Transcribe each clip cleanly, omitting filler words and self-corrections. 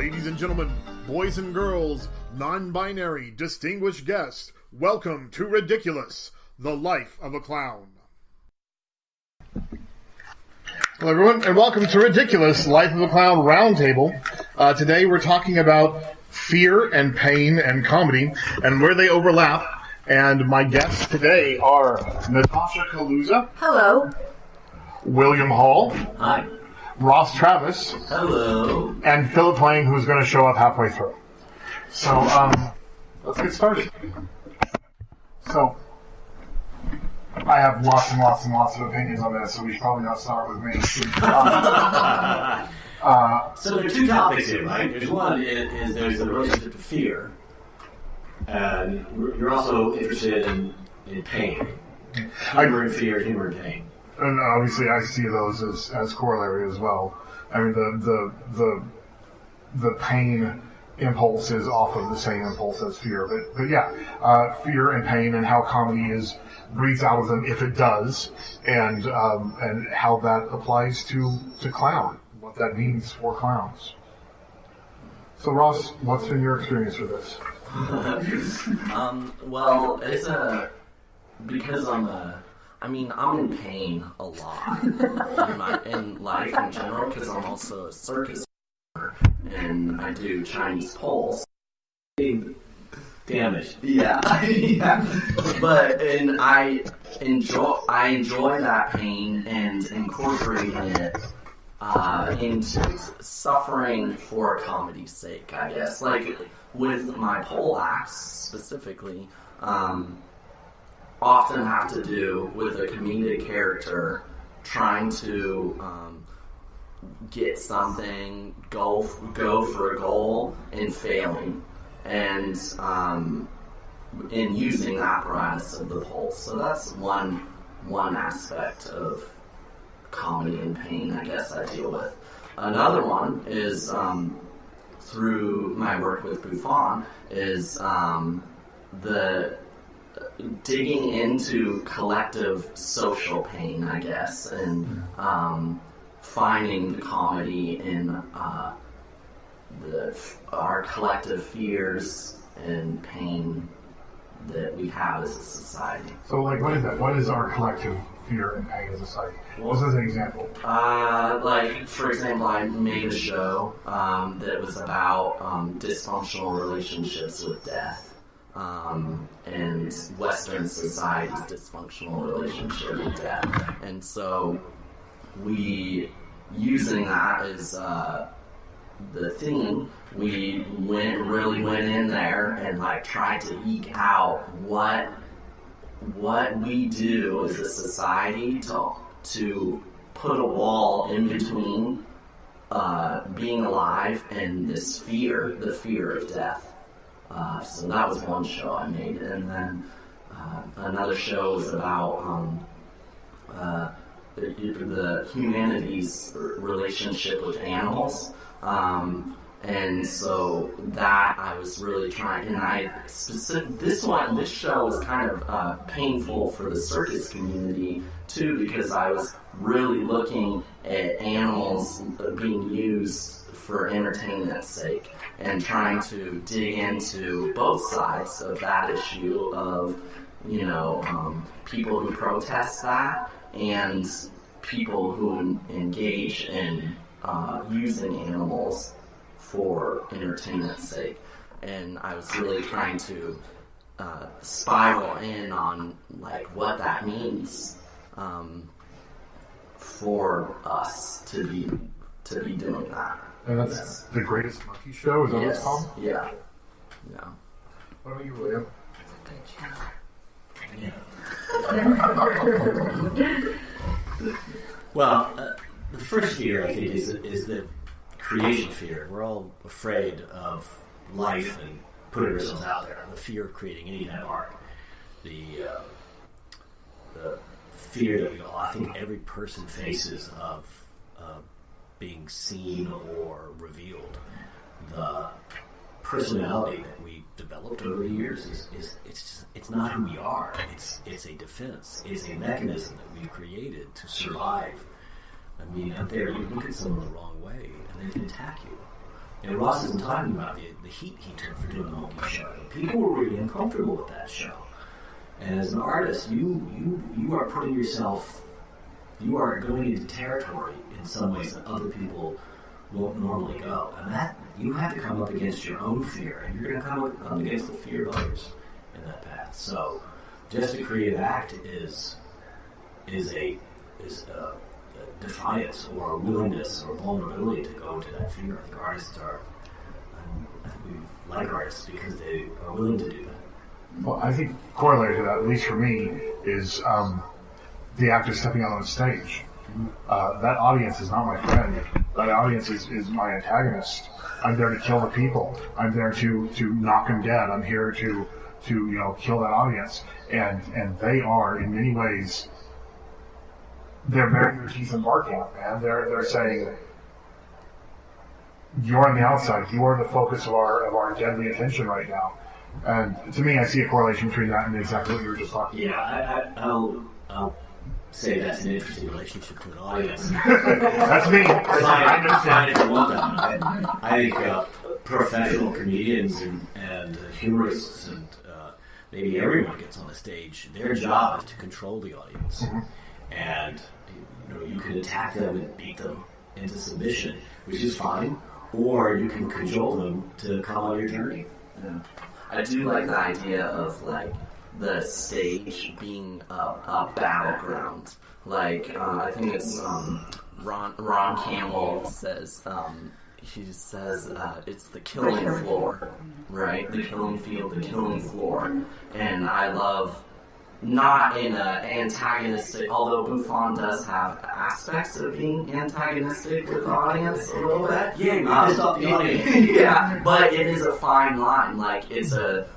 Ladies and gentlemen, boys and girls, non-binary, distinguished guests, welcome to Ridiculous, the Life of a Clown. Hello everyone, and welcome to Ridiculous, Life of a Clown Roundtable. Today we're talking about fear and pain and comedy, and where they overlap. And my guests today are Natasha Kaluza. Hello. William Hall. Hi. Ross Travis. Hello. And Phillip Huang, who's going to show up halfway through. So, let's get started. So, I have lots and lots and lots of opinions on this, so we should probably not start with me. So there are two topics here, right? There's one is there's the relationship to fear, and you're also interested in pain. Humor and fear, humor and pain. And obviously, I see those as corollary as well. I mean, the pain impulse is off of the same impulse as fear, but yeah, fear and pain and how comedy breeds out of them if it does, and how that applies to clown, what that means for clowns. So Ross, what's been your experience with this? Well, it's because I'm in pain a lot in life in general, because I'm also a circus and I do Chinese poles. Damage. Yeah, yeah. And I enjoy that pain and incorporating it into suffering for comedy's sake, I guess. Like with my pole acts specifically, often have to do with a comedic character trying to get something, go for a goal, and failing, and in using the apparatus of the pole. So that's one aspect of comedy and pain, I guess, I deal with. Another one is through my work with Buffon is the digging into collective social pain, I guess, and finding the comedy in our collective fears and pain that we have as a society. So, like, what is that? What is our collective fear and pain as a society? What's an example? Like, for example, I made a show that was about dysfunctional relationships with death. And Western society's dysfunctional relationship with death. And so using that as the theme, we really went in there and like tried to eke out what we do as a society to put a wall in between being alive and this fear, the fear of death. So that was one show I made, and then another show was about the humanity's relationship with animals, and so that I was really trying. And this show was kind of painful for the circus community too, because I was really looking at animals being used for entertainment's sake, and trying to dig into both sides of that issue of, people who protest that and people who engage in using animals for entertainment's sake. And I was really trying to spiral in on like what that means for us to be doing that. And that's The Greatest Monkey Show, is that what it's called? Yeah. What about you, William? Yeah. Well, the first fear, I think, is the creation fear. We're all afraid of life and putting ourselves out there. The fear of creating any kind of art. The fear that I think every person faces of being seen or revealed. The personality that we developed over the years it's not who we are. It's a defense. It's a mechanism that we've created to survive. I mean, out there you look at someone the wrong way and they can attack you. And Ross isn't talking about the heat he took for doing the monkey show. People were really uncomfortable with that show. And as an artist, you are putting yourself, you are going into territory in some ways that other people won't normally go. And that, you have to come up against your own fear, and you're going to come up against the fear of others in that path. So just a creative act is a defiance or a willingness or vulnerability to go into that fear. I think artists are, I think we like artists because they are willing to do that. Well, I think correlated to that, at least for me, is the actor stepping out on stage. That audience is not my friend. That audience is my antagonist. I'm there to kill the people. I'm there to knock them dead. I'm here to kill that audience. And they are, in many ways, they're baring their teeth and barking, man. They're saying, you're on the outside. You are the focus of our deadly attention right now. And to me, I see a correlation between that and exactly what you were just talking about. I'll say that's an interesting relationship to an audience. That's me. I think professional comedians and humorists and maybe everyone gets on the stage. Their job is to control the audience. Mm-hmm. And you can attack them and beat them into submission, which is fine, or you can cajole them to come on your journey. Yeah. I do like the idea of the stage being a battleground. I think it's Ron Campbell says he says it's the killing floor, right? The killing field, the killing floor, and I love. Not in an antagonistic, although Buffon does have aspects of being antagonistic with the audience a little bit. Yeah, you pissed off the audience. Yeah, but it is a fine line. It's a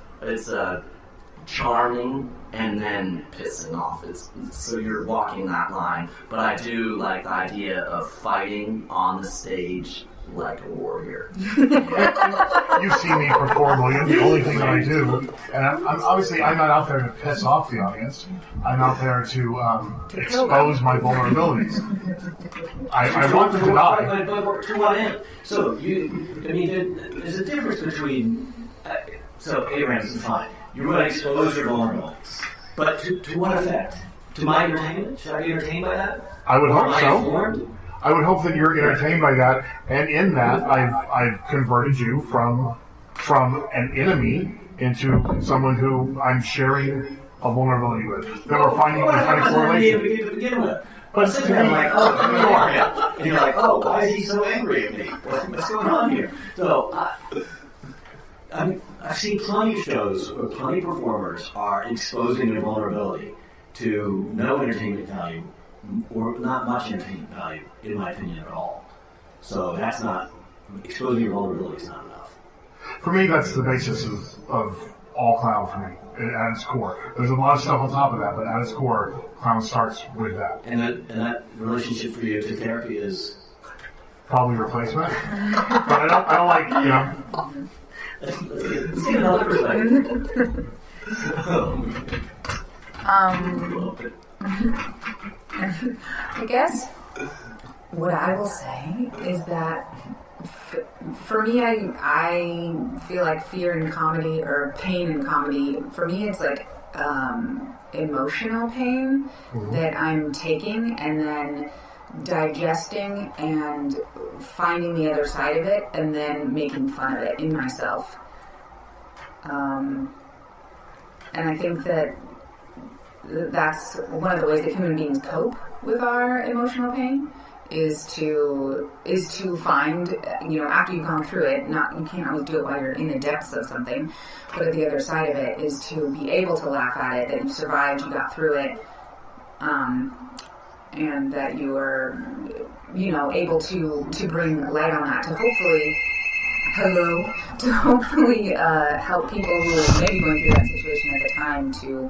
charming and then pissing off. So you're walking that line. But I do like the idea of fighting on the stage like a warrior. You see me perform, William. The only thing that I do, and I'm obviously I'm not out there to piss off the audience. I'm out there to expose my vulnerabilities. I want them to die. But to what end? So there's a difference between. So Abraham's fine. You're going to expose your vulnerabilities, but to what effect? To my entertainment? Should I be entertained by that? I would hope so. Informed? I would hope that you're entertained by that, and in that, I've converted you from an enemy into someone who I'm sharing a vulnerability with. That we're finding a kind of correlation. To begin with. But I'm sitting there like, oh, you are him. And you're like, oh, why is he so angry at me? What's going on here? So, I've seen plenty of shows where plenty of performers are exposing their vulnerability to no entertainment value, or not much entertainment value, in my opinion, at all. So that's not, exposing your vulnerability is not enough. For me, that's the basis of all clown for me, at its core. There's a lot of stuff on top of that, but at its core, clown starts with that. And that relationship for you to therapy is? Probably replacement. But I don't like, Let's get another perspective. I guess what I will say is that for me, I feel like fear in comedy or pain in comedy, for me it's like emotional pain that I'm taking and then digesting and finding the other side of it and then making fun of it in myself. And I think that's one of the ways that human beings cope with our emotional pain is to find, after you've gone through it, you can't always do it while you're in the depths of something, but at the other side of it is to be able to laugh at it, that you survived, you got through it, and that you are, able to bring light on that, to hopefully help people who may be going through that situation at the time to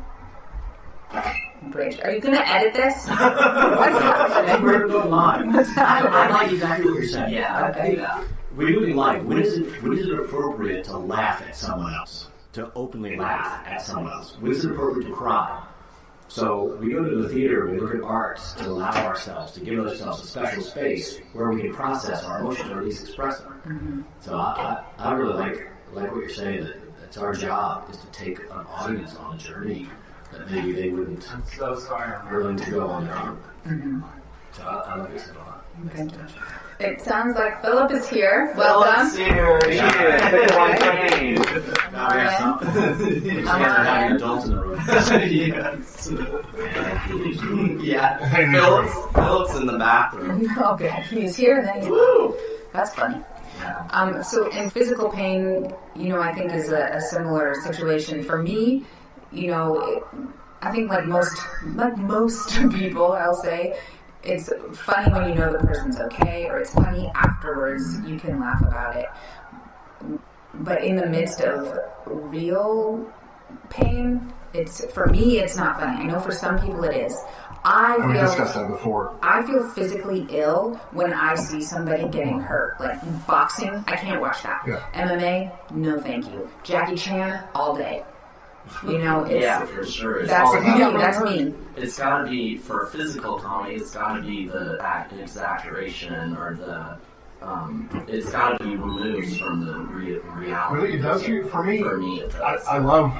bridge. Are you going to edit this? What's happening? We're going live. What's happening? I like exactly what you're saying. Yeah. Okay. We're doing live. When is it appropriate to laugh at someone else? To openly laugh at someone else? When is it appropriate to cry? So we go to the theater, we look at art to allow ourselves, to give ourselves a special space where we can process our emotions or at least express them. Mm-hmm. So I really like what you're saying, that it's our job is to take an audience on a journey that maybe they wouldn't willing to go on their own. Mm-hmm. So I like this a lot. Thank you. It sounds like Philip is here. Well done. Here. Having adults in the room. Yeah. Philip's in the bathroom. Okay, he's here and then he's That's funny. So in physical pain, I think is a similar situation. For me, I think like most people, I'll say, it's funny when you know the person's okay, or it's funny afterwards, you can laugh about it. But in the midst of real pain, for me, it's not funny. I know for some people it is. We discussed that before. I feel physically ill when I see somebody getting hurt. Like boxing, I can't watch that. Yeah. MMA, no thank you. Jackie Chan, all day. Yeah, for sure. That's me. It's got to be, for physical comedy, it's got to be the exaggeration or the, it's got to be removed from the reality. Really, it does for me. For me, it does. I love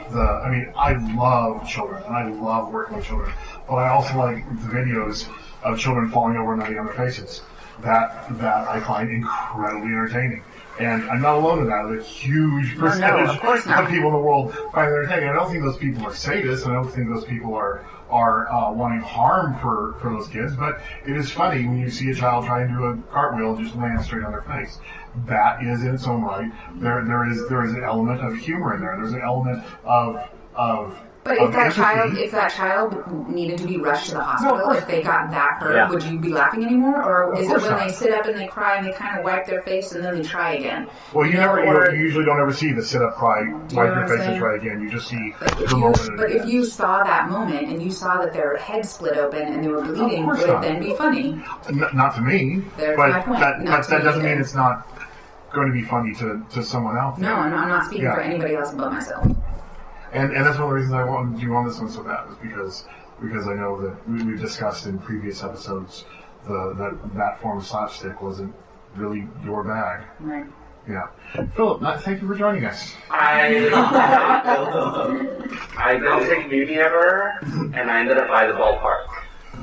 children, and I love working with children, but I also like the videos of children falling over and landing on their faces. That I find incredibly entertaining. And I'm not alone in that. A huge percentage of course not. of people in the world find it entertaining. I don't think those people are sadists. I don't think those people are wanting harm for those kids. But it is funny when you see a child try and do a cartwheel and just land straight on their face. That is in its own right. There is an element of humor in there. There's an element of But if that child needed to be rushed to the hospital, if they got that hurt, would you be laughing anymore? Or is it when they sit up and they cry and they kind of wipe their face and then they try again? Well, you usually don't ever see the sit up, cry, wipe your face and try again. You just see the moment. But if you saw that moment and you saw that their head split open and they were bleeding, would it then be funny? Not to me. There's but my point. That doesn't mean it's not going to be funny to someone else. No, I'm not speaking for anybody else but myself. And that's one of the reasons I wanted you on this one so bad, is because I know that we've discussed in previous episodes that form of slapstick wasn't really your bag. Right. Yeah. Philip, thank you for joining us. I don't take movie ever, and I ended up by the ballpark.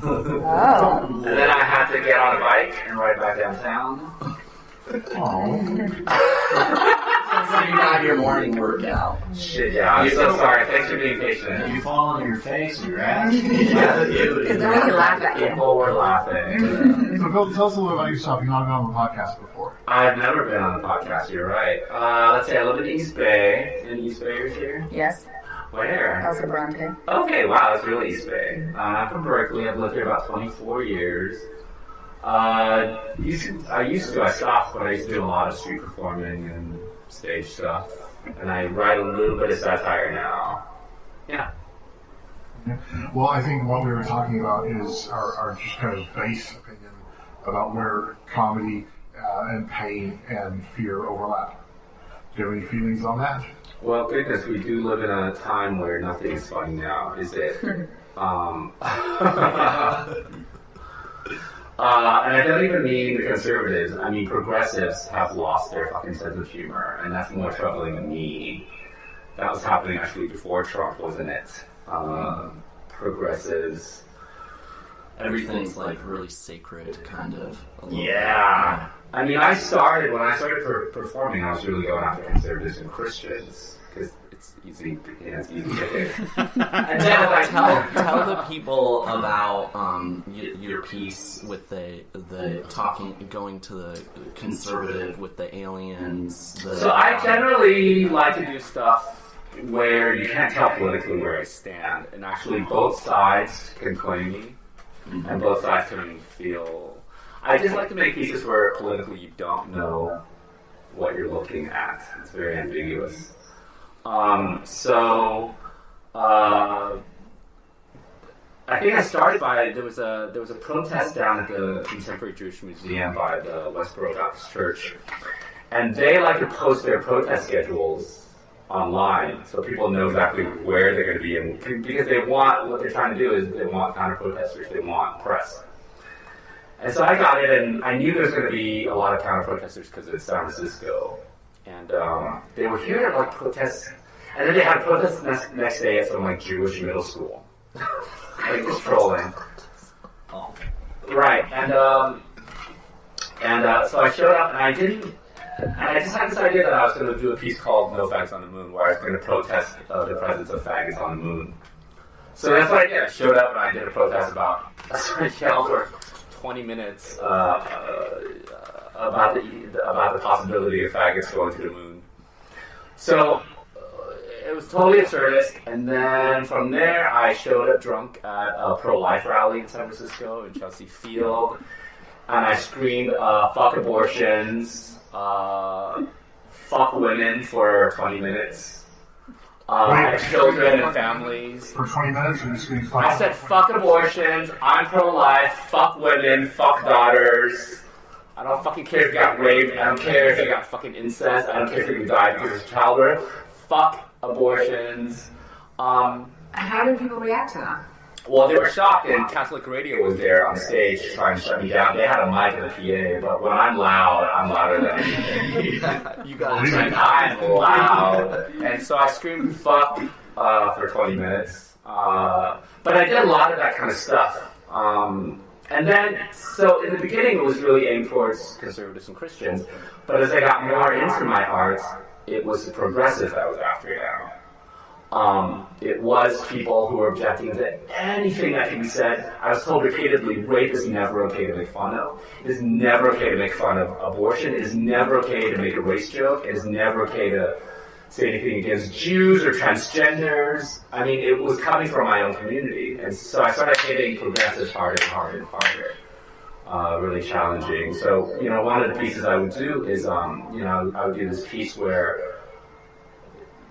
Oh. And then I had to get on a bike and ride back downtown. So you got your morning workout. Shit, yeah, I'm so sorry. Thanks for being patient. Did you fall on your face or your ass? Because then we can laugh at you. People were laughing. So, Phil, tell us a little about yourself. You've not been on the podcast before. I've never been on the podcast, you're right. Let's see, I live in East Bay. In East Bay here? Yes. Where? Elsa Bronte. Okay, wow, that's really East Bay. I'm from Berkeley. I've lived here about 24 years. I stopped, but I used to do a lot of street performing and stage stuff. And I write a little bit of satire now. Yeah. Well, I think what we were talking about is our just kind of base opinion about where comedy and pain and fear overlap. Do you have any feelings on that? Well, goodness, we do live in a time where nothing is funny now, is it? And I don't even mean the conservatives. I mean progressives have lost their fucking sense of humor, and that's more troubling to me. That was happening actually before Trump, wasn't it? Progressives. Everything's like really sacred, kind of. Yeah. I mean, when I started performing, I was really going after conservatives and Christians, because it's easy to pick. And tell the people about your piece with the going to the conservative with the aliens. So I generally like to do stuff where you can't tell politically where I stand, and actually both sides can claim me, and both sides can feel. I just like to make pieces where politically you don't know what you're looking at. It's very ambiguous. I think I started by there was a protest down at the Contemporary Jewish Museum by the Westboro Baptist Church, and they like to post their protest schedules online, so people know exactly where they're going to be, and because they want, what they're trying to do is they want counter-protesters, they want press. And so I got it, and I knew there was going to be a lot of counter-protesters because it's San Francisco, and they were here to like protest, and then they had a protest next day at some like Jewish middle school, like just trolling. Right, and so I showed up, and I just had this idea that I was going to do a piece called No Fags on the Moon, where I was going to protest the presence of faggots on the moon. So that's what I did. I showed up and I did a protest about, I yelled for 20 minutes about the possibility of faggots going to the moon. So it was totally absurdist, and then from there I showed up drunk at a pro-life rally in San Francisco, in Chelsea Field, and I screamed, fuck abortions, fuck women for 20 minutes, children and families. For 20 minutes, or just going to I said, fuck abortions, I'm pro-life, fuck women, fuck daughters. I don't fucking care if you got raped, I don't care if you got fucking incest, I don't care if you died because of childbirth. Fuck abortions. And how did people react to that? Well, they were shocked, and Catholic radio was there on stage trying to shut me down. They had a mic and a PA, but when I'm loud, I'm louder than anything. You got it. I'm loud. And so I screamed fuck for 20 minutes. But I did a lot of that kind of stuff. And then, so in the beginning, it was really aimed towards conservatives and Christians. But as I got more into my art, it was the progressives I was after now. It was people who were objecting to anything that can be said. I was told repeatedly, rape is never okay to make fun of. It is never okay to make fun of abortion. It is never okay to make a race joke. It is never okay to say anything against Jews or transgenders. I mean, it was coming from my own community. And so I started hitting progressives harder and harder and harder. Really challenging. So, you know, one of the pieces I would do is, I would do this piece where,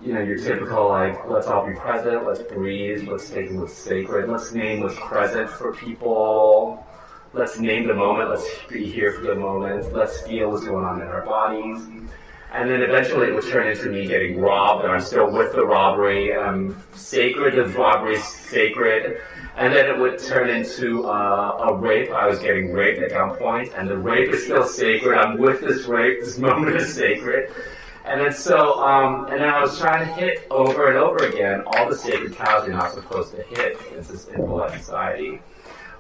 you know, your typical, like, let's all be present, let's breathe, let's take what's sacred, let's name what's present for people, let's name the moment, let's be here for the moment, let's feel what's going on in our bodies. And then eventually it would turn into me getting robbed, and I'm still with the robbery, sacred, the robbery is sacred. And then it would turn into a rape. I was getting raped at gunpoint, and the rape is still sacred. I'm with this rape, this moment is sacred. And then and then I was trying to hit over and over again all the sacred cows you're not supposed to hit in polite society.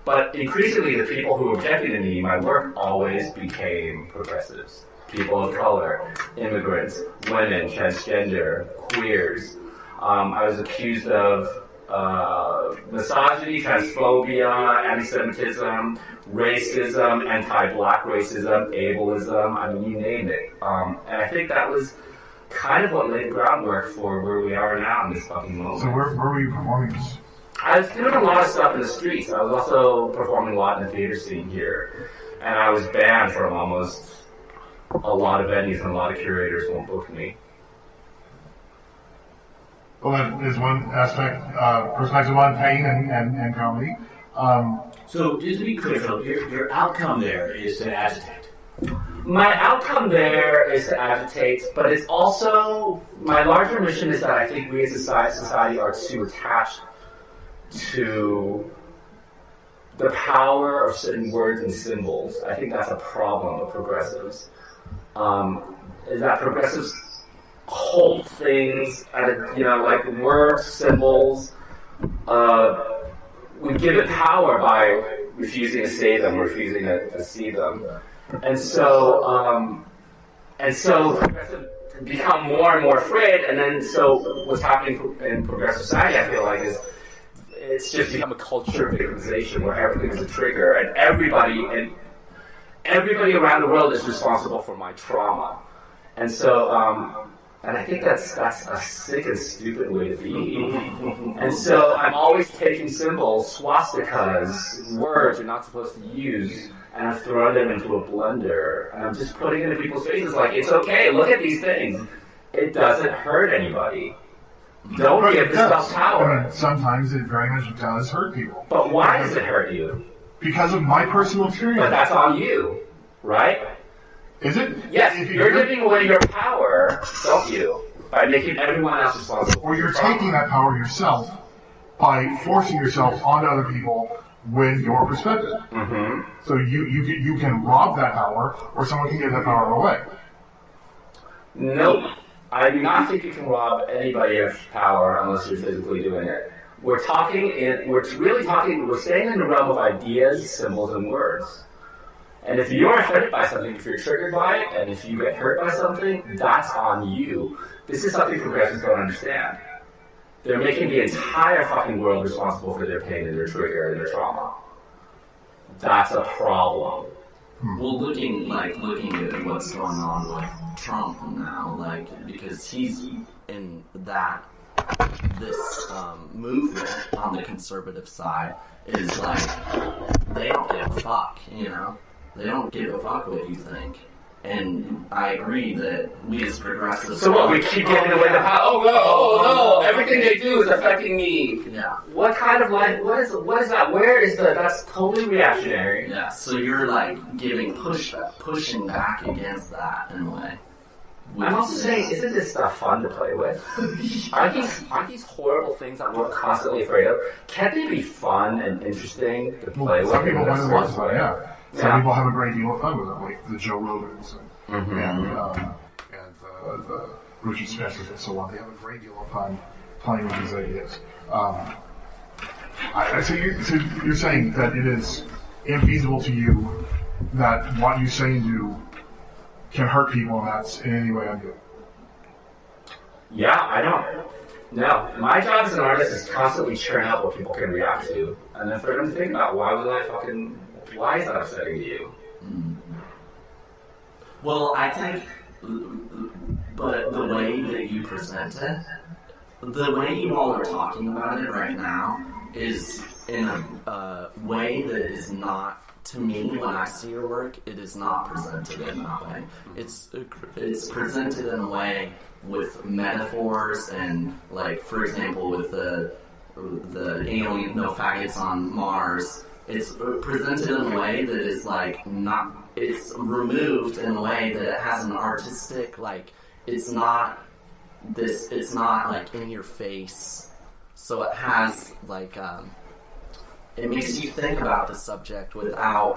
But increasingly, the people who objected to me, my work always became progressives. People of color, immigrants, women, transgender, queers. I was accused of misogyny, transphobia, anti-Semitism, racism, anti-black racism, ableism, I mean, you name it. And I think that was kind of what laid the groundwork for where we are now in this fucking moment. So where were you performing this? I was doing a lot of stuff in the streets. I was also performing a lot in the theater scene here. And I was banned from almost a lot of venues, and a lot of curators won't book me. Well, that is one aspect, perspective on pain and comedy. So, just to be clear, Phillip, your outcome there is to agitate. My outcome there is to agitate, but it's also, my larger mission is that I think we as a society are too attached to the power of certain words and symbols. I think that's a problem of progressives. Is that progressives hold things at like words, symbols. We give it power by refusing to say them, refusing to see them, and so progressives become more and more afraid. And then so what's happening in progressive society, I feel like, is it's just become a culture of victimization where everything is a trigger, and everybody around the world is responsible for my trauma. And so, and I think that's a sick and stupid way to be. And so I'm always taking symbols, swastikas, words you're not supposed to use, and I'm throwing them into a blender, and I'm just putting it in people's faces like, it's okay, look at these things. It doesn't hurt anybody. Don't give this stuff power. I mean, sometimes it very much does hurt people. But why does it hurt you? Because of my personal experience. But that's on you, right? Is it? Yes, you're giving away your power, don't you? by making everyone else responsible. Or you're taking that power yourself by forcing yourself onto other people with your perspective. Mm-hmm. So you can rob that power, or someone can give that power away. Nope. I do not think you can rob anybody of power unless you're physically doing it. We're staying in the realm of ideas, symbols, and words. And if you're offended by something, if you're triggered by it, and if you get hurt by something, that's on you. This is something progressives don't understand. They're making the entire fucking world responsible for their pain and their trigger and their trauma. That's a problem. Well, looking at what's going on with Trump now, because he's in this movement on the conservative side is they don't give a fuck, They don't give a fuck what you think. And I agree that we as progressives... So what, we keep giving away the power? Oh no, everything they do is affecting me. Yeah. What kind of what is that? Where is that's totally reactionary. Yeah, so you're pushing back against that in a way. I'm also saying, isn't this stuff fun to play with? Aren't these horrible things that we're constantly afraid of? Can't they be fun and interesting to play with? Some people find it That's fun, yeah. Some people have a great deal of fun with them, like the Joe Rogans and the Richard Spencers and so on. They have a great deal of fun playing with these ideas. So you're saying that it is infeasible to you that what you say and do can hurt people, and that's in any way ungood. Yeah, I don't. No, my job as an artist is constantly churn out what people can react to, and then for them to think about why is that upsetting to you? Well, I think, but the way that you present it, the way you all are talking about it right now is in a way that is not, to me, when I see your work, it is not presented in that way. It's presented in a way with metaphors and, for example, with the alien no faggots on Mars. It's presented in a way that is it's removed in a way that it has an artistic, it's not in your face. So it has it makes you think about the subject without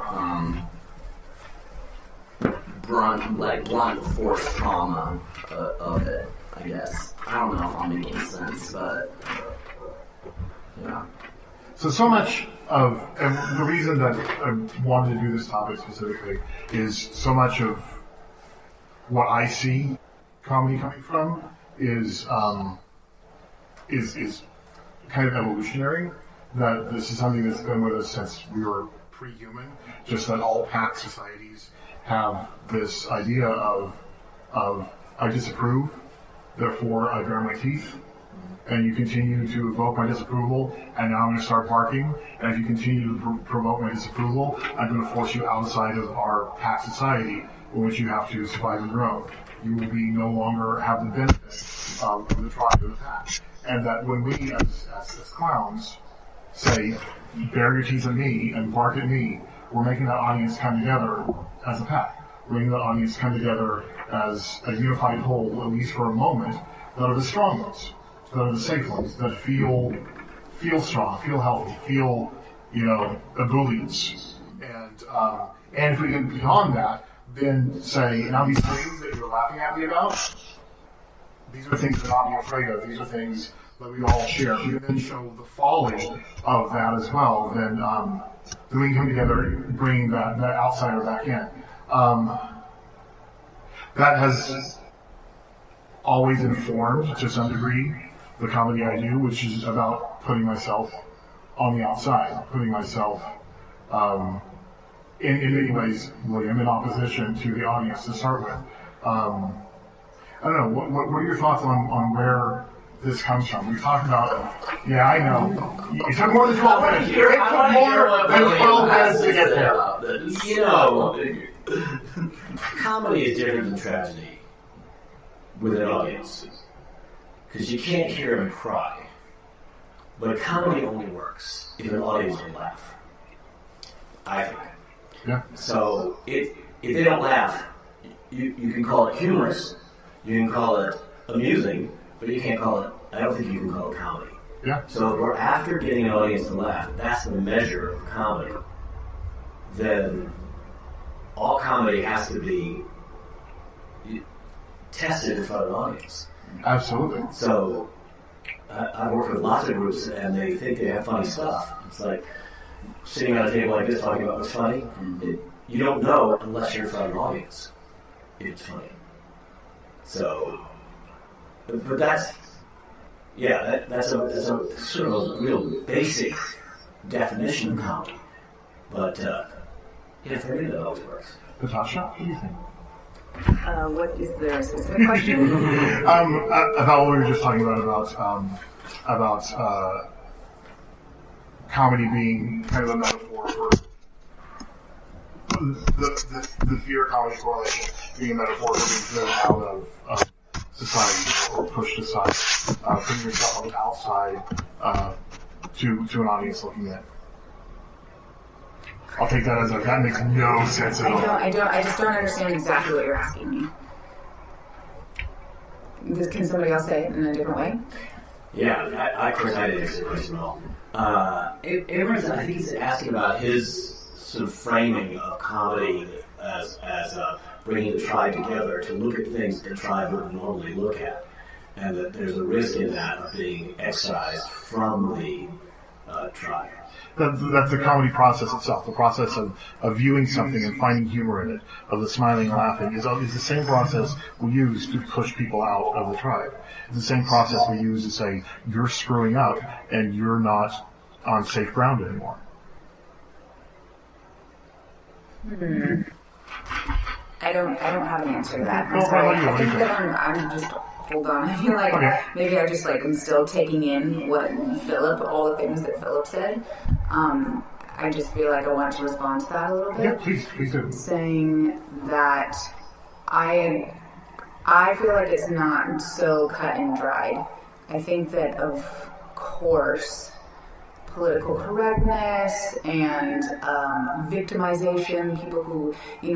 blunt force trauma of it, I guess. I don't know if I'm making sense, but yeah. So much of, and the reason that I wanted to do this topic specifically is so much of what I see comedy coming from is kind of evolutionary. That this is something that's been with us since we were pre-human. Just that all pack societies have this idea of I disapprove, therefore I bare my teeth. And you continue to evoke my disapproval, and now I'm going to start barking. And if you continue to provoke my disapproval, I'm going to force you outside of our pack society, in which you have to survive on your own. You will be no longer have the benefit of the tribe of the pack. And that when we, as clowns, say, bare your teeth at me and bark at me, we're making that audience come together as a pack. We're making that audience come together as a unified whole, at least for a moment, that are the strong ones. That are the safe ones, that feel strong, feel healthy, feel, ebullience. And if we get beyond that, then say, now these things that you're laughing at me about, these are things to not be afraid of. These are things that we all share. If we can then show the folly of that as well, then we can come together, bring that outsider back in. That has always informed, to some degree, the comedy I do, which is about putting myself on the outside, putting myself, in many ways, William, in opposition to the audience to start with. I don't know, what are your thoughts on where this comes from? We talked about, yeah, I know. It took more than 12 minutes. It took more than 12 minutes to get there. Comedy is different than tragedy with an audience. Because you can't hear them cry. But comedy only works if an audience will laugh. I think. Yeah. So if they don't laugh, you can call it humorous, you can call it amusing, but you can't call it, I don't think you can call it comedy. Yeah. So if we're after getting an audience to laugh, that's the measure of comedy, then all comedy has to be tested in front of an audience. Absolutely. So I've worked with lots of groups and they think they have funny stuff. It's like sitting at a table like this talking about what's funny. You don't know unless you're in front of an audience if it's funny. So, but that's a sort of a real basic definition of comedy. But for me that always works. Natasha, what do you think? What is the specific question? About what we were just talking about comedy being kind of a metaphor for the fear comedy correlation being a metaphor for being driven out of society or pushed aside, putting yourself on the outside to an audience looking in. I'll take that as that makes no sense at all. I just don't understand exactly what you're asking me. Can somebody else say it in a different way? Yeah, I of course I didn't answer the question at all. Abrams, I think he's asking about his sort of framing of comedy as bringing the tribe together to look at things the tribe would normally look at, and that there's a risk in that of being excised from the tribe. That's the comedy process itself. The process of viewing something and finding humor in it, of the smiling and laughing, is the same process we use to push people out of the tribe. It's the same process we use to say, you're screwing up and you're not on safe ground anymore. I don't have an answer to that. I'm sorry. I think that I'm just, hold on. I feel like maybe I just am still taking in what all the things that Phillip said. I just feel like I want to respond to that a little bit. Yeah, please do. Saying that I feel like it's not so cut and dried. I think that, of course, political correctness and victimization, people who,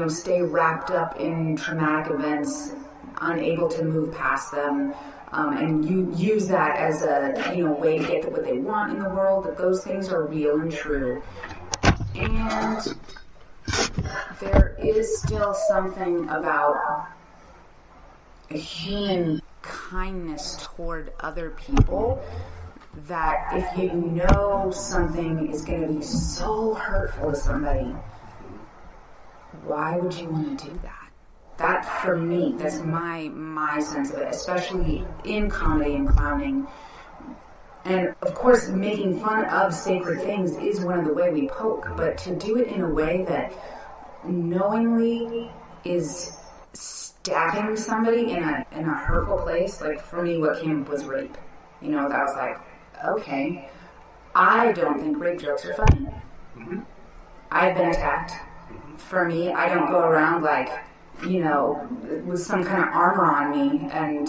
stay wrapped up in traumatic events, unable to move past them, and you use that as a way to get what they want in the world, that those things are real and true. And there is still something about a human kindness toward other people that if you know something is going to be so hurtful to somebody, why would you want to do that? That, for me, that's my sense of it, especially in comedy and clowning. And, of course, making fun of sacred things is one of the way we poke, but to do it in a way that knowingly is stabbing somebody in a hurtful place, for me, what came was rape. That was okay, I don't think rape jokes are funny. Mm-hmm. I've been attacked. For me, I don't go around with some kind of armor on me and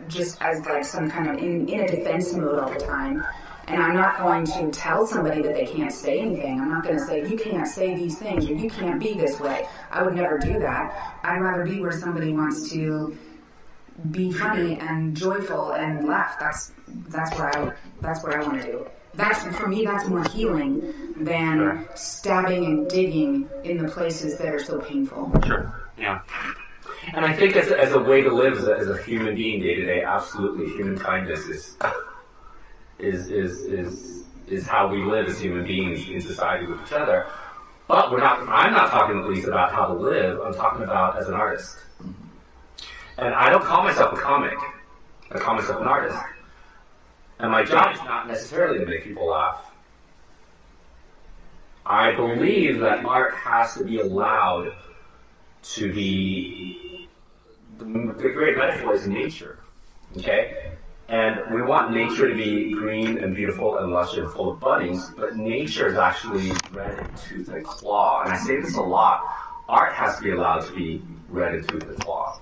just as some kind of in a defense mode all the time. And I'm not going to tell somebody that they can't say anything. I'm not going to say, you can't say these things or you can't be this way. I would never do that. I'd rather be where somebody wants to be funny and joyful and laugh. That's what I want to do. For me, that's more healing than stabbing and digging in the places that are so painful. Sure. Yeah. And I think as a way to live as a human being day to day, absolutely, human kindness is how we live as human beings in society with each other. But I'm not talking at least about how to live. I'm talking about as an artist. And I don't call myself a comic. I call myself an artist. And my job is not necessarily to make people laugh. I believe that art has to be allowed to be... The great metaphor is nature. Okay? And we want nature to be green and beautiful and lush and full of buddings, but nature is actually red in tooth and claw. And I say this a lot. Art has to be allowed to be red in tooth and claw.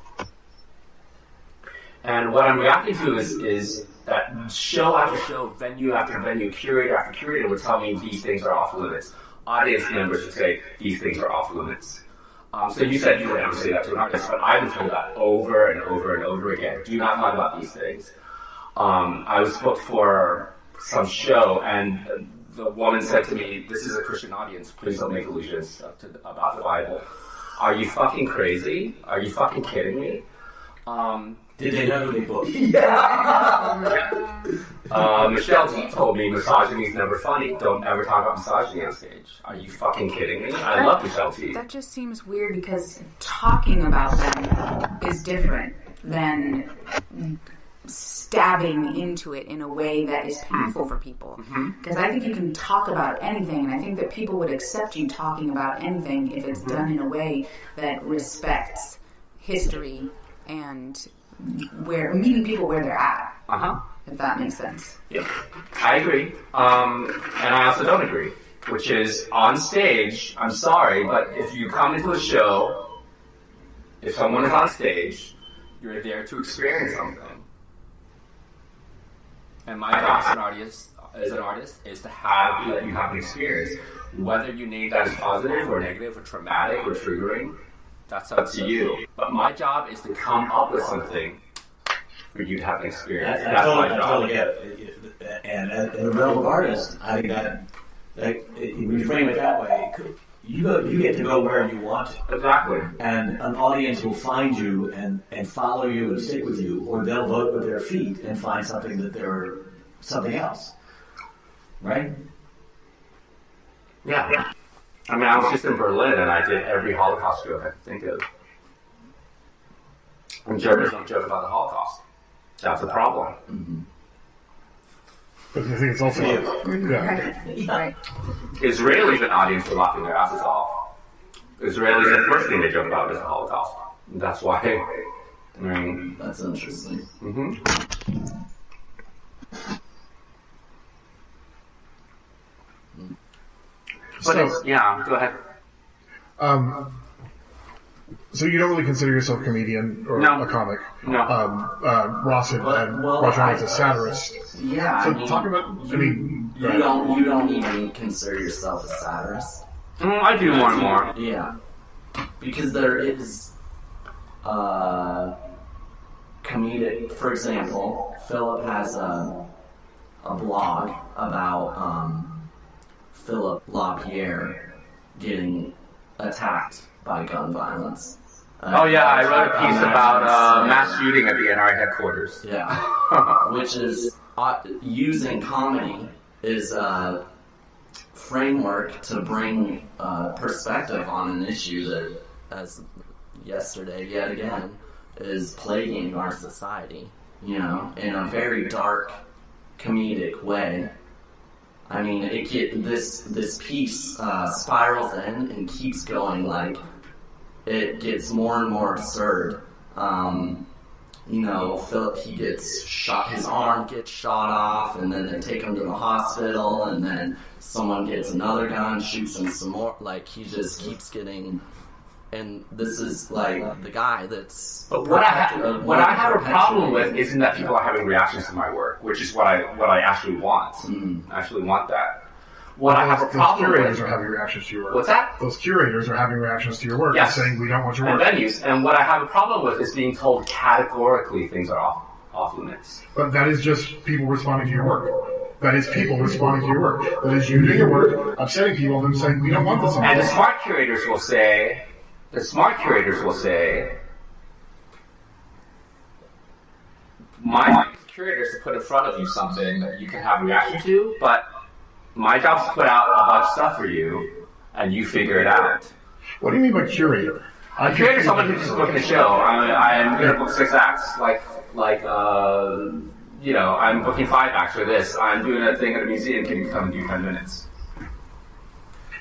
And what I'm reacting to is that show after show, venue after venue, curator after curator would tell me these things are off limits. Audience members would say these things are off limits. So you said you would never say that to an artist, but I've been told that over and over and over again. Do not talk about these things. I was booked for some show, and the woman said to me, "This is a Christian audience. Please don't make allusions about the Bible." Are you fucking crazy? Are you fucking kidding me? Did they know who they booked? Michelle T told me misogyny is never funny. Don't ever talk about misogyny on stage. Are you fucking kidding me? I love Michelle T. That just seems weird because talking about them is different than stabbing into it in a way that is painful for people. Because I think you can talk about anything, and I think that people would accept you talking about anything if it's done in a way that respects history and meeting people where they're at. If that makes sense. Yep, I agree. And I also don't agree, which is on stage, I'm sorry, but if you come into a show, if someone is on stage, you're there to experience something. And my job as an artist is to let you have an experience. Whether you name that as positive or negative or traumatic or triggering, that's up to you. But my job is to come up with something for you to have an experience. That's my job. I totally get it. And in the realm of artists, I think that when you frame it that way, you get to go wherever you want to. Exactly. And an audience will find you and follow you and stick with you, or they'll vote with their feet and find something something else. Right? Yeah. I mean, I was just in Berlin and I did every Holocaust joke I could think of. And Germans don't joke about the Holocaust. That's a problem. But I think it's also Right. Israelis and audience are laughing their asses off. Israelis, the first thing they joke about is the Holocaust. That's why. I mean, That's interesting. But yeah, go ahead. So you don't really consider yourself a comedian or No. a comic? No. Ross and Roger is a satirist. Yeah. So I mean, talk about. you don't even consider yourself a satirist. I do more and more. Yeah, because there is comedic. For example, Philip has a blog about Philip LaPierre getting attacked by gun violence. Oh yeah, I wrote a piece about mass shooting at the NRA headquarters. Yeah, which is using comedy is a framework to bring perspective on an issue that, as yesterday yet again, is plaguing our society. You know, in a very dark, comedic way. I mean, this piece spirals in and keeps going. Like, it gets more and more absurd. You know, Philip, he gets shot, his arm gets shot off, and then they take him to the hospital, and then someone gets another gun, shoots him some more. Like, he just keeps getting. And this is like the guy that's. But what I have a problem with isn't that people are having reactions to my work, which is what I actually want. I actually want that. What I have a problem with. Curators are having reactions to your work. What's that? Those curators are having reactions to your work Yes. and saying we don't want your And work. venues. And what I have a problem with is being told categorically things are off limits. But that is just people responding to your work. That is people responding to your work. That is you doing your work, upsetting people, and them saying we don't want this anymore. And the smart curators will say, my curator is to put in front of you something that you can have a reaction to, but my job is to put out a bunch of stuff for you, and you figure it out. What do you mean by curator? A curator is someone who's just booking a show. I'm going to book 6 acts, you know, I'm booking 5 acts for this. I'm doing a thing at a museum. Can you come and do 10 minutes?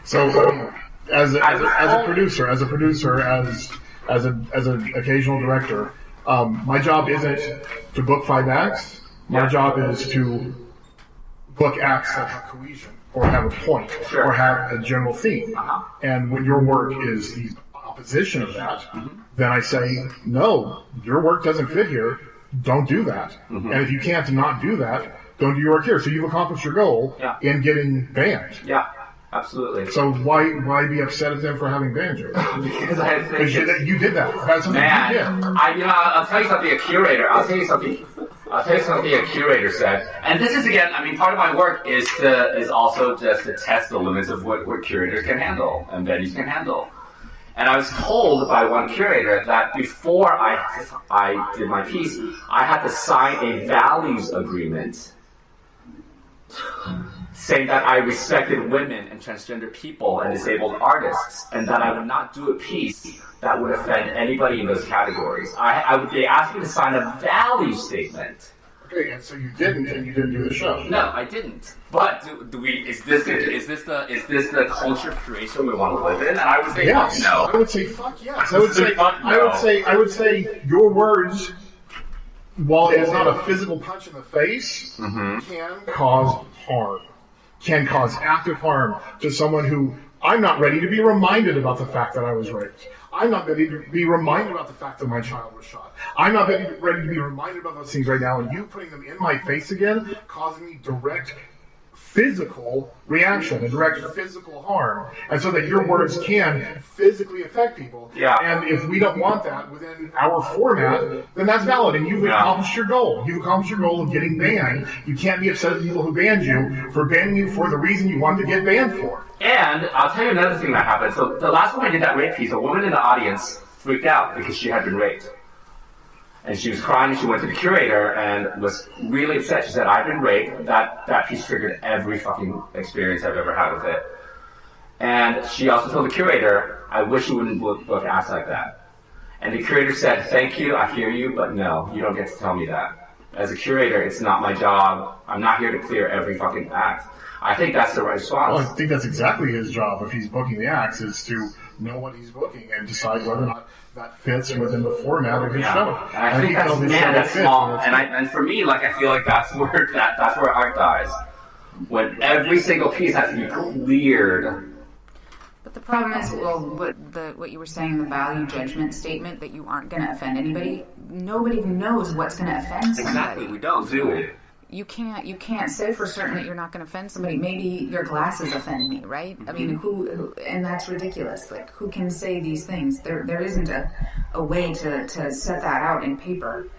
So, as a producer, as an occasional director, my job isn't to book 5 acts. My job is to book acts that have cohesion, or have a point, or have a general theme. And when your work is the opposition of that, then I say, no, your work doesn't fit here. Don't do that. And if you can't not do that, don't do your work here. So you've accomplished your goal in getting banned. Yeah. Absolutely. So why be upset at them for having banned you? Because I think Because you did that. That's something man, you did. I'll tell you something. A curator. I'll tell you something a curator said. And this is again. I mean, part of my work is also just to test the limits of what curators can handle and venues can handle. And I was told by one curator that before I did my piece, I had to sign a values agreement saying that I respected women and transgender people and disabled artists, and that I would not do a piece that would offend anybody in those categories. They asked me to sign a value statement. Okay, and so you didn't, and you didn't do the show. No, I didn't. But do we? Is this the culture creation we want to live in? And I would say Yes. fuck no. I would say fuck yes. I would say fuck no. I would say your words, while it is not a physical punch in the face, can cause harm. Can cause active harm to someone who I'm not ready to be reminded about the fact that I was raped. I'm not ready to be reminded about the fact that my child was shot. I'm not ready to be reminded about those things right now, and you putting them in my face again, causing me direct physical reaction and direct physical harm, and so that your words can physically affect people. Yeah. And if we don't want that within our format, then that's valid, and you've accomplished your goal. You've accomplished your goal of getting banned. You can't be upset at the people who banned you for banning you for the reason you wanted to get banned for. And I'll tell you another thing that happened. So the last time I did that rape piece, a woman in the audience freaked out because she had been raped. And she was crying, and she went to the curator and was really upset. She said, I've been raped. That piece triggered every fucking experience I've ever had with it. And she also told the curator, I wish you wouldn't book acts like that. And the curator said, thank you, I hear you, but no, you don't get to tell me that. As a curator, it's not my job. I'm not here to clear every fucking act. I think that's the right response. Well, I think that's exactly his job if he's booking the acts, is to know what he's booking and decide whether or not that fits within the format of his show. And I think that's small. And for me, like, I feel like that's where art dies. When every single piece has to be cleared. But the problem is, what you were saying, the value judgment statement, that you aren't going to offend anybody. Nobody knows what's going to offend somebody. Exactly, we don't do it. You can't say for certain that you're not going to offend somebody. Maybe your glasses offend me, right? I mean, who? And that's ridiculous. Like, who can say these things? There isn't a way to set that out in paper.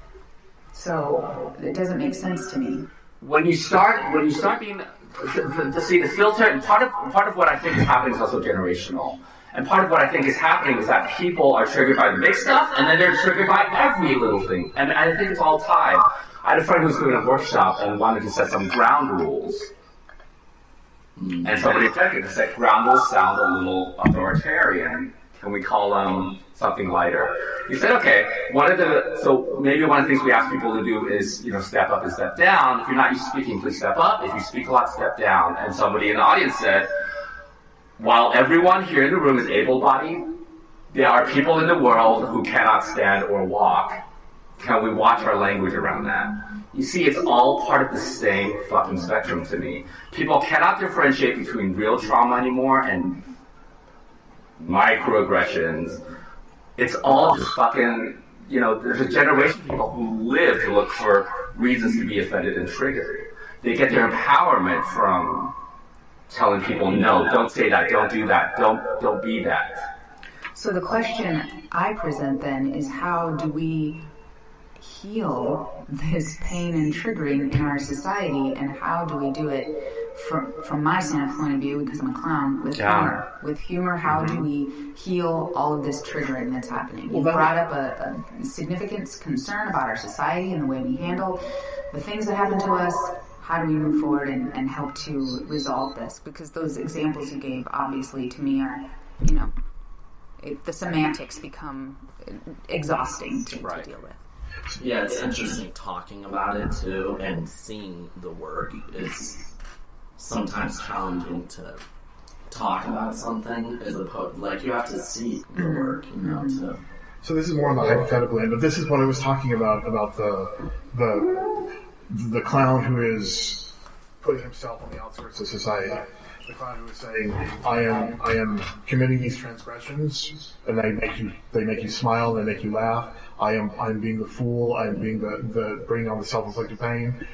So it doesn't make sense to me. When you start being the filter, and part of what I think is happening is also generational. And part of what I think is happening is that people are triggered by the big stuff, and then they're triggered by every little thing. And I think it's all tied. I had a friend who was doing a workshop and wanted to set some ground rules. And somebody objected and said, ground rules sound a little authoritarian. Can we call them something lighter? He said, okay, so maybe one of the things we ask people to do is, step up and step down. If you're not used to speaking, please step up. If you speak a lot, step down. And somebody in the audience said, while everyone here in the room is able-bodied, there are people in the world who cannot stand or walk. Can we watch our language around that? You see, it's all part of the same fucking spectrum to me. People cannot differentiate between real trauma anymore and microaggressions. It's all just fucking, there's a generation of people who live to look for reasons to be offended and triggered. They get their empowerment from telling people, no, don't say that, don't do that, don't be that. So the question I present then is, how do we heal this pain and triggering in our society, and how do we do it from my standpoint of view, because I'm a clown, with humor. With humor, how do we heal all of this triggering that's happening? You brought up a significant concern about our society and the way we handle the things that happen to us. How do we move forward and help to resolve this? Because those examples you gave, obviously, to me are, the semantics become exhausting to deal with. Yeah, it's interesting talking about it too, and seeing the work. It's sometimes challenging to talk about something as opposed, like, you have to see the work, to. So this is more on the hypothetical end, but this is what I was talking about the clown who is putting himself on the outskirts of society. The clown who is saying, I am committing these transgressions, and they make you smile, and they make you laugh. I'm being the fool. I'm being the bringing on the self-inflicted pain.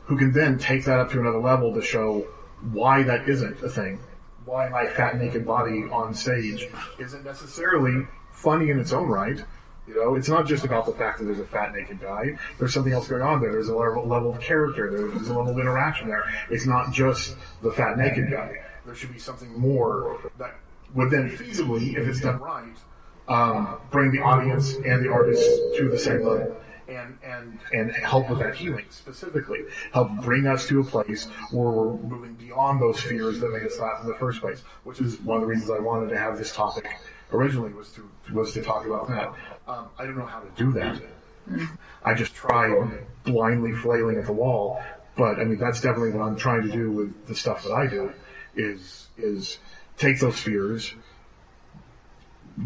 Who can then take that up to another level to show why that isn't a thing, why my fat naked body on stage isn't necessarily funny in its own right. You know, it's not just about the fact that there's a fat naked guy. There's something else going on there. There's a level of character. There's a level of interaction there. It's not just the fat naked guy. There should be something more that would then feasibly, if it's done right, bring the audience and the artist to the same level. And help with that healing, specifically. Help bring us to a place where we're moving beyond those fears that made us laugh in the first place, which is one of the reasons I wanted to have this topic originally, was to talk about that. I don't know how to do that. I just try blindly flailing at the wall, but I mean, that's definitely what I'm trying to do with the stuff that I do, is take those fears,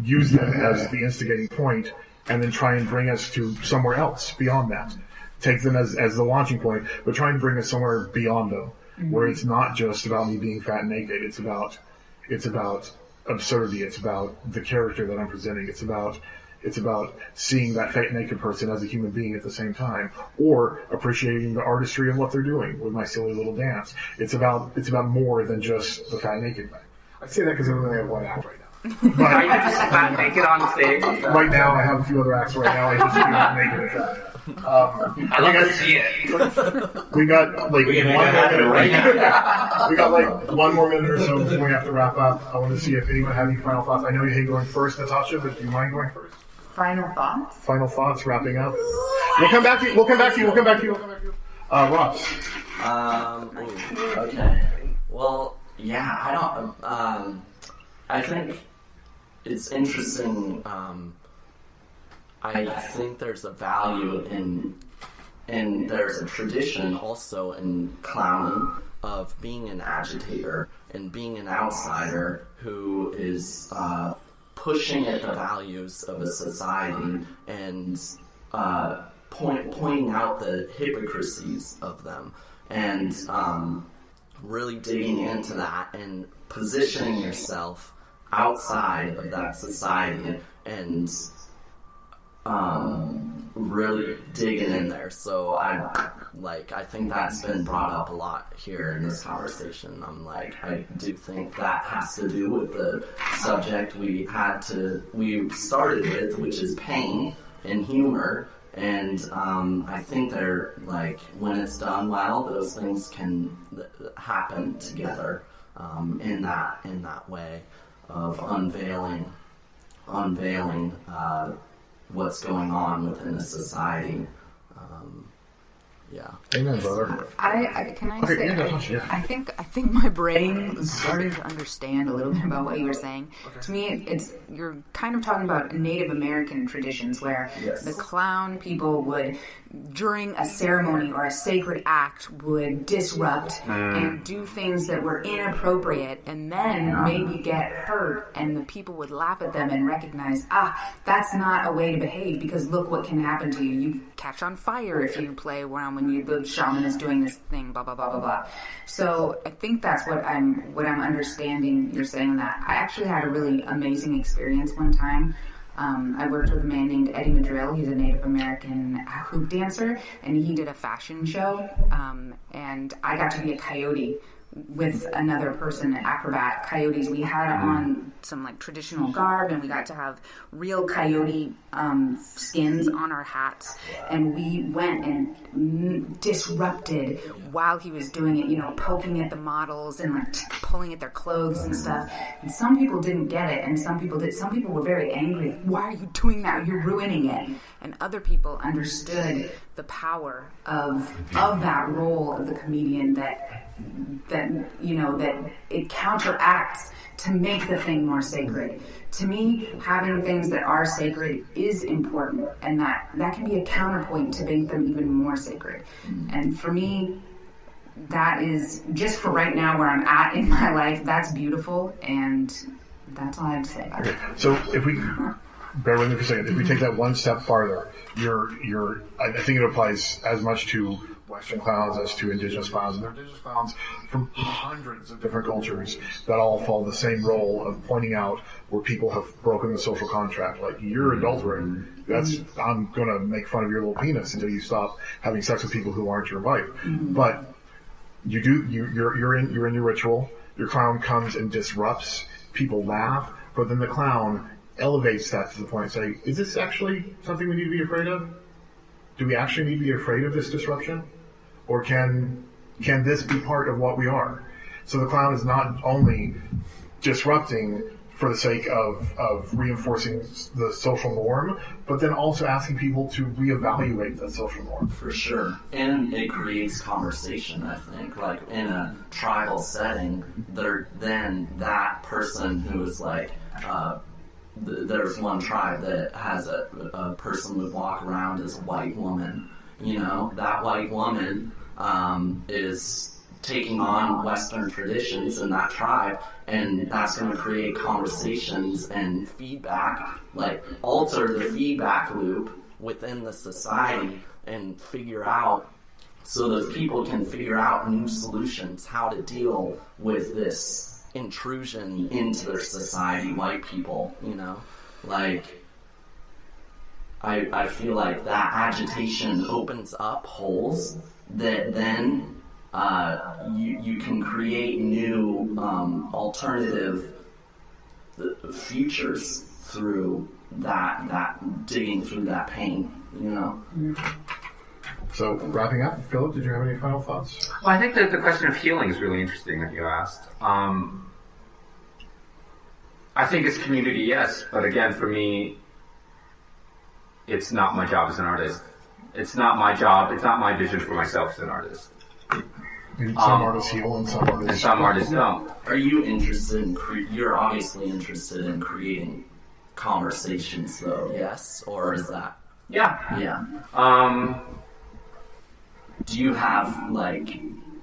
use them as the instigating point, and then try and bring us to somewhere else beyond that. Take them as the launching point, but try and bring us somewhere beyond them, where it's not just about me being fat and naked. It's about absurdity. It's about the character that I'm presenting. It's about seeing that fat naked person as a human being at the same time, or appreciating the artistry of what they're doing with my silly little dance. It's about more than just the fat naked guy. I say that because I only have one act right now. But Are you just fat naked on stage? right now, I have a few other acts right now. I just do naked and fat. I love to see it. We got like We can make one that happen more right minute. We got like 1 more minute or so before we have to wrap up. I want to see if anyone had any final thoughts. I know you hate going first, Natasha, but do you mind going first? Final thoughts? Final thoughts, wrapping up. We'll come back to you. Ross. Okay. Well, yeah, I think it's interesting. I think there's a value and there's a tradition also in clowning of being an agitator and being an outsider who is pushing at the values of a society and pointing out the hypocrisies of them, and really digging into that and positioning yourself outside of that society and really digging in there. So I think that's been brought up a lot here in this conversation. I do think that has to do with the subject we started with, which is pain and humor. And I think they're when it's done well, those things can happen together in that way of unveiling what's going on within a society. Yeah. Amen, brother. Can I Okay, say? yeah, Natasha, yeah. I think my brain started to understand a little bit about what you were saying. Okay. To me, you're kind of talking about Native American traditions where Yes. the clown people would, during a ceremony or a sacred act, would disrupt and do things that were inappropriate, and then maybe get hurt, and the people would laugh at them and recognize, that's not a way to behave, because look what can happen to you. You catch on fire if you play around when the shaman is doing this thing, blah blah blah blah blah. So I think that's what I'm understanding. You're saying that. I actually had a really amazing experience one time. I worked with a man named Eddie Madrill. He's a Native American hoop dancer, and he did a fashion show. And I got to be a coyote with another person, an acrobat. Coyotes. We had on some traditional garb, and we got to have real coyote skins on our hats, and we went and disrupted while he was doing it, poking at the models and pulling at their clothes and stuff. And some people didn't get it, and some people did. Some people were very angry. Why are you doing that? You're ruining it. And other people understood the power of that role of the comedian, that it counteracts to make the thing more sacred. To me, having things that are sacred is important, and that can be a counterpoint to make them even more sacred. And for me, that is, just for right now where I'm at in my life, that's beautiful, and that's all I have to say about it. So if we bear with me for a second, if we take that one step farther, I think it applies as much to Western clowns as to indigenous clowns, and they're indigenous clowns from hundreds of different cultures that all follow the same role of pointing out where people have broken the social contract. Like, you're adulterating. I'm going to make fun of your little penis until you stop having sex with people who aren't your wife. But you're in your ritual. Your clown comes and disrupts. People laugh, but then the clown elevates that to the point of saying, is this actually something we need to be afraid of? Do we actually need to be afraid of this disruption? Or can this be part of what we are? So the clown is not only disrupting for the sake of reinforcing the social norm, but then also asking people to reevaluate that social norm. For sure. And it creates conversation, I think. Like in a tribal setting, then that person who is like, there's one tribe that has a person would walk around as a white woman. You know, that white woman is taking on Western traditions in that tribe, and that's going to create conversations and feedback, like alter the feedback loop within the society and figure out, so that people can figure out new solutions, how to deal with this intrusion into their society, white people, you know? Like, I feel like that agitation opens up holes that then you can create new alternative futures through that digging through that pain, you know. So wrapping up, Philip, did you have any final thoughts? Well, I think that the question of healing is really interesting that you asked. I think it's community, yes, but again, for me, it's not my job as an artist. It's not my job. It's not my vision for myself as an artist. Some artists heal and some artists... And some artists don't. Are you interested in... You're obviously interested in creating conversations, though, yes? Or is that... Yeah. Yeah. Do you have, like,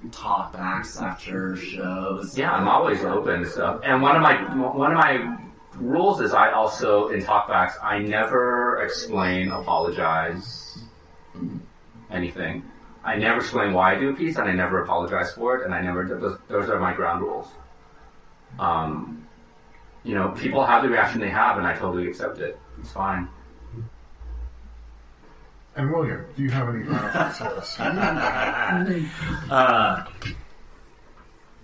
talkbacks after shows? Yeah, I'm always open to stuff. And one of my rules is I also, in talkbacks, I never explain, apologize, anything. I never explain why I do a piece, and I never apologize for it, and I never, those are my ground rules. You know, people have the reaction they have, and I totally accept it. It's fine. And William, do you have any final thoughts for us? I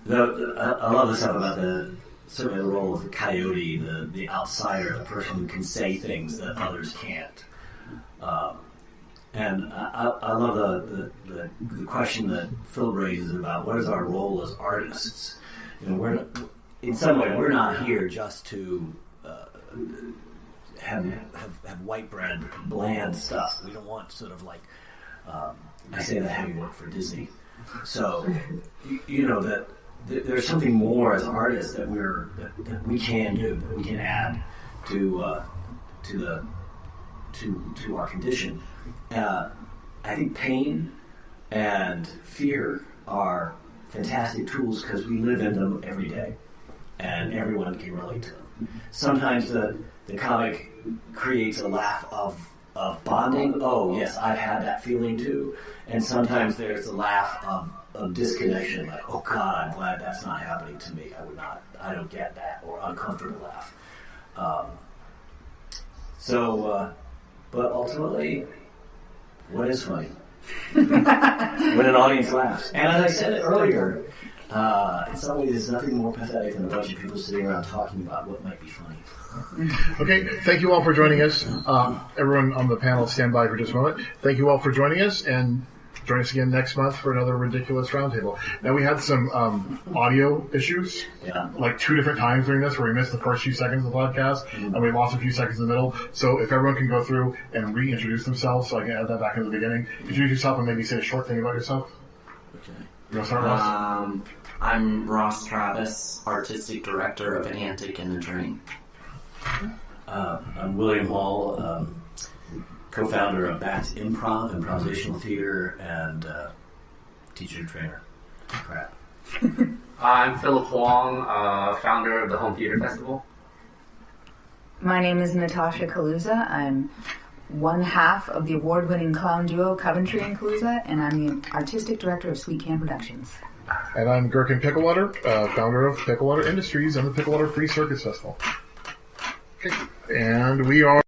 love the stuff about certainly the role of the coyote, the outsider, the person who can say things that others can't. And I love the question that Phil raises about what is our role as artists. You know, in some way we're not here just to have white bread, bland stuff. We don't want sort of like I say that having worked for Disney. So you know that there's something more as artists that we can do, that we can add to our condition. I think pain and fear are fantastic tools because we live in them every day, and everyone can relate to them. Sometimes the comic creates a laugh of bonding. Oh yes, I've had that feeling too. And sometimes there's a laugh of disconnection, like, oh God, I'm glad that's not happening to me. I don't get that, or uncomfortable laugh. But ultimately, what is funny? When an audience laughs. And as I said earlier, in some ways there's nothing more pathetic than a bunch of people sitting around talking about what might be funny. Okay, thank you all for joining us. Everyone on the panel, stand by for just a moment. Thank you all for joining us, and join us again next month for another ridiculous roundtable. Now, we had some audio issues, like 2 different times during this, where we missed the first few seconds of the podcast, and we lost a few seconds in the middle. So if everyone can go through and reintroduce themselves, so I can add that back in the beginning. Introduce yourself and maybe say a short thing about yourself. Okay. You want to start, Ross? I'm Ross Travis, Artistic Director of Antic and Attorney. I'm William Hall, co-founder of Bats Improv, improvisational theater, and teacher trainer. Crap. I'm Phillip Huang, founder of the Home Theater Festival. My name is Natasha Kaluza. I'm one half of the award-winning clown duo Coventry and Kaluza, and I'm the artistic director of Sweet Can Productions. And I'm Gherkin Picklewater, founder of Picklewater Industries and the Picklewater Free Circus Festival. Okay. And we are